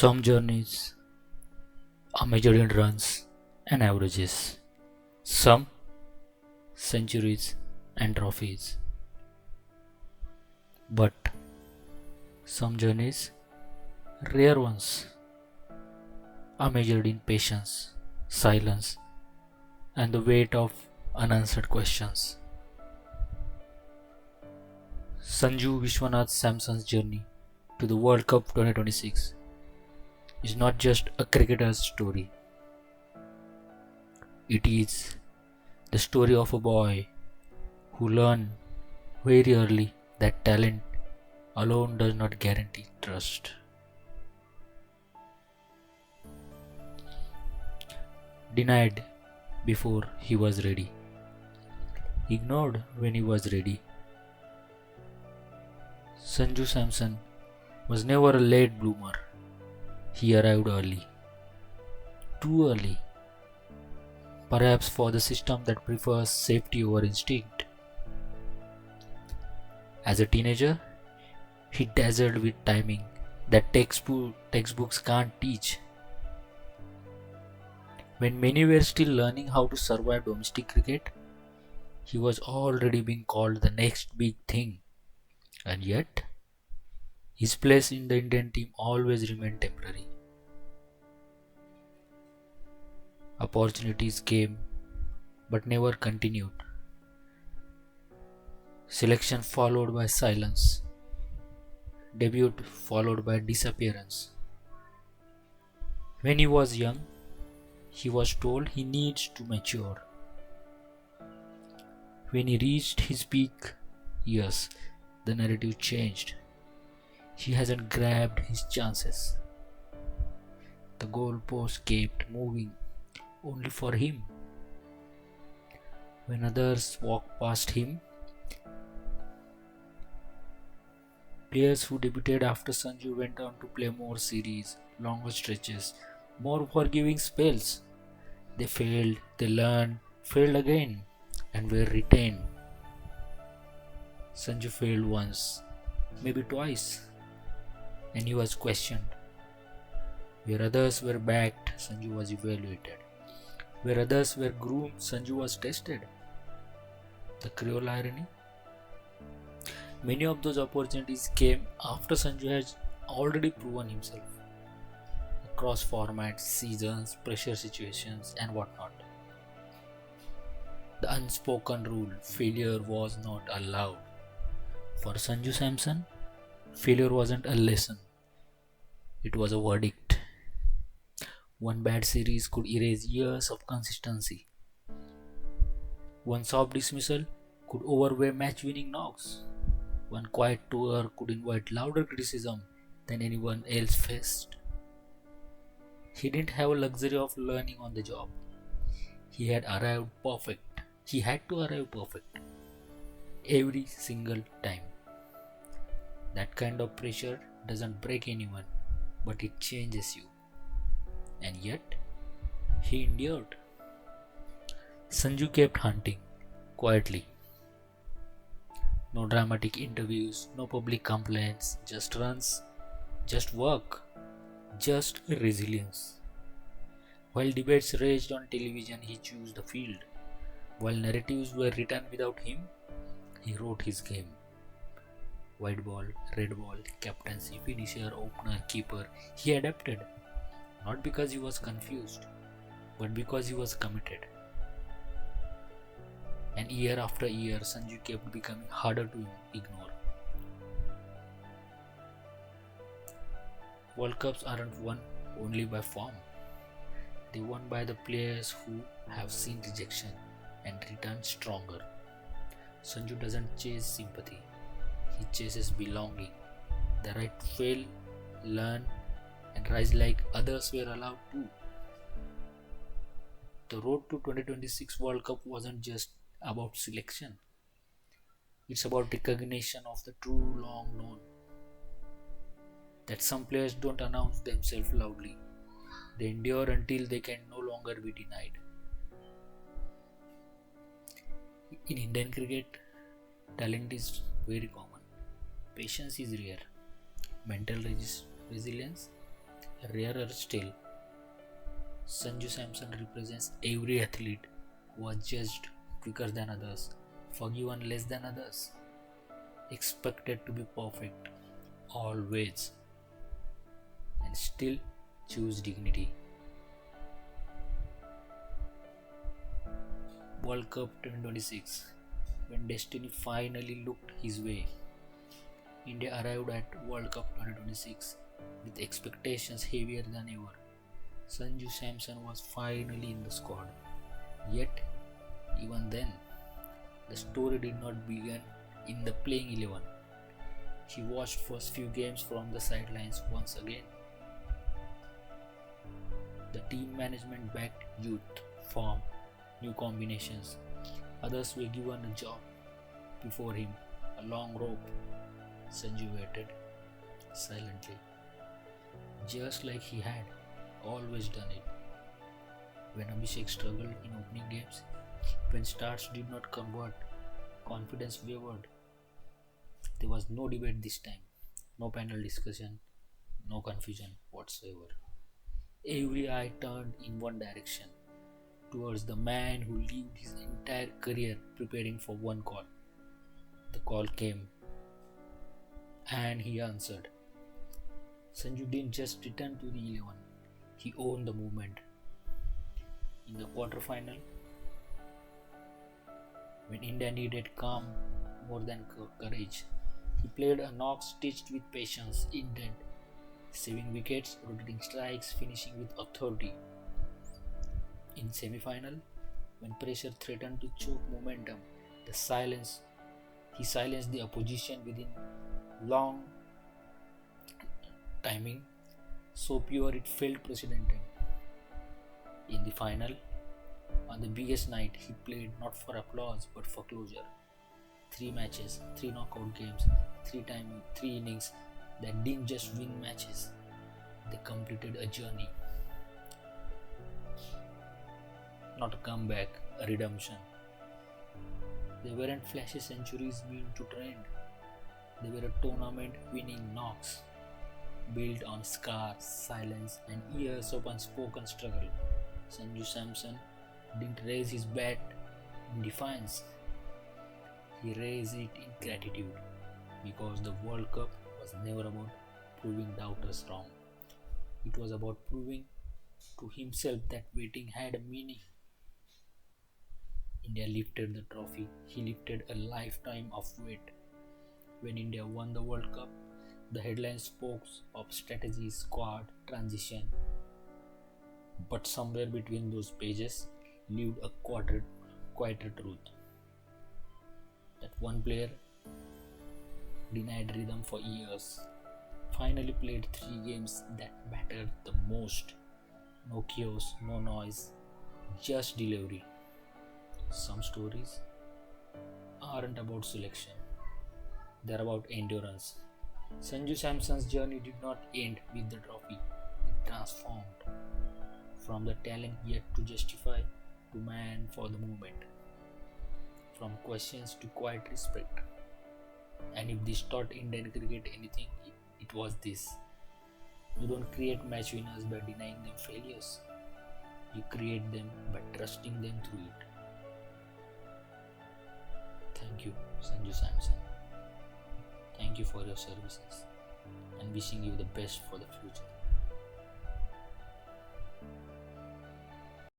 Some journeys are measured in runs and averages, some centuries and trophies. But some journeys, rare ones, are measured in patience, silence, and the weight of unanswered questions. Sanju Samson's journey to the World Cup 2026 is not just a cricketer's story. It is the story of a boy who learned very early that talent alone does not guarantee trust. Denied before he was ready, ignored when he was ready. Sanju Samson was never a late bloomer. He arrived early, too early, perhaps for the system that prefers safety over instinct. As a teenager, he dazzled with timing that textbooks can't teach. When many were still learning how to survive domestic cricket, he was already being called the next big thing. And yet, his place in the Indian team always remained temporary. Opportunities came but never continued. Selection followed by silence. Debut followed by disappearance. When he was young, he was told he needs to mature. When he reached his peak years, the narrative changed. He hasn't grabbed his chances. The goalpost kept moving only for him. When others walked past him, players who debuted after Sanju went on to play more series, longer stretches, more forgiving spells. They failed, they learned, failed again, and were retained. Sanju failed once, maybe twice, and he was questioned. Where others were backed, Sanju was evaluated. Where others were groomed, Sanju was tested. The cruel irony? Many of those opportunities came after Sanju has already proven himself across formats, seasons, pressure situations, and whatnot. The unspoken rule, failure was not allowed. For Sanju Samson, failure wasn't a lesson, it was a verdict. One bad series could erase years of consistency. One soft dismissal could overweigh match-winning knocks. One quiet tour could invite louder criticism than anyone else faced. He didn't have a luxury of learning on the job. He had arrived perfect. He had to arrive perfect every single time. That kind of pressure doesn't break anyone, but it changes you. And yet, he endured. Sanju kept hunting, quietly. No dramatic interviews, no public complaints, just runs, just work, just resilience. While debates raged on television, he chose the field. While narratives were written without him, he wrote his game. White ball, red ball, captaincy, finisher, opener, keeper, he adapted. Not because he was confused, but because he was committed. And year after year, Sanju kept becoming harder to ignore. World Cups aren't won only by form. They won by the players who have seen rejection and returned stronger. Sanju doesn't chase sympathy. He chases belonging. The right to fail, learn, and rise like others were allowed to. The road to 2026 World Cup wasn't just about selection. It's about recognition of the true long known. That some players don't announce themselves loudly. They endure until they can no longer be denied. In Indian cricket, talent is very common. Patience is rare. Mental resilience Rarer still, Sanju Samson represents every athlete who was judged quicker than others, forgiven less than others, expected to be perfect always, and still choose dignity. World Cup 2026. When destiny finally looked his way, India arrived at World Cup 2026 with expectations heavier than ever. Sanju Samson was finally in the squad. Yet, even then, the story did not begin in the playing 11. He watched first few games from the sidelines once again. The team management backed youth, form, new combinations. Others were given a job before him, a long rope. Sanju waited silently, just like he had always done it. When Abhishek struggled in opening games, when starts did not convert, confidence wavered. There was no debate this time, no panel discussion, no confusion whatsoever. Every eye turned in one direction, towards the man who lived his entire career preparing for one call. The call came, and he answered. Sanju didn't just return to the 11, he owned the movement. In the quarterfinal, when India needed calm more than courage, he played a knock stitched with patience, intent, saving wickets, rotating strikes, finishing with authority. In semi-final, when pressure threatened to choke momentum, he silenced the opposition within long timing, so pure it felt precedented. In the final, on the biggest night, he played not for applause but for closure. 3 matches, 3 knockout games, three innings that didn't just win matches, they completed a journey. Not a comeback, a redemption. They weren't flashy centuries meant to trend. They were a tournament winning knocks, built on scars, silence, and years of unspoken struggle. Sanju Samson didn't raise his bat in defiance, he raised it in gratitude, because the World Cup was never about proving doubters wrong. It was about proving to himself that waiting had a meaning. India lifted the trophy, he lifted a lifetime of weight. When India won the World Cup, the headlines spoke of strategy, squad, transition. But somewhere between those pages lived a quieter truth. That one player denied rhythm for years, finally played 3 games that mattered the most. No chaos, no noise, just delivery. Some stories aren't about selection, they're about endurance. Sanju Samson's journey did not end with the trophy, it transformed from the talent yet to justify to man for the movement, from questions to quiet respect. And if this taught Indian cricket anything, it was this. You don't create match winners by denying them failures, you create them by trusting them through it. Thank you, Sanju Samson. Thank you for your services and wishing you the best for the future.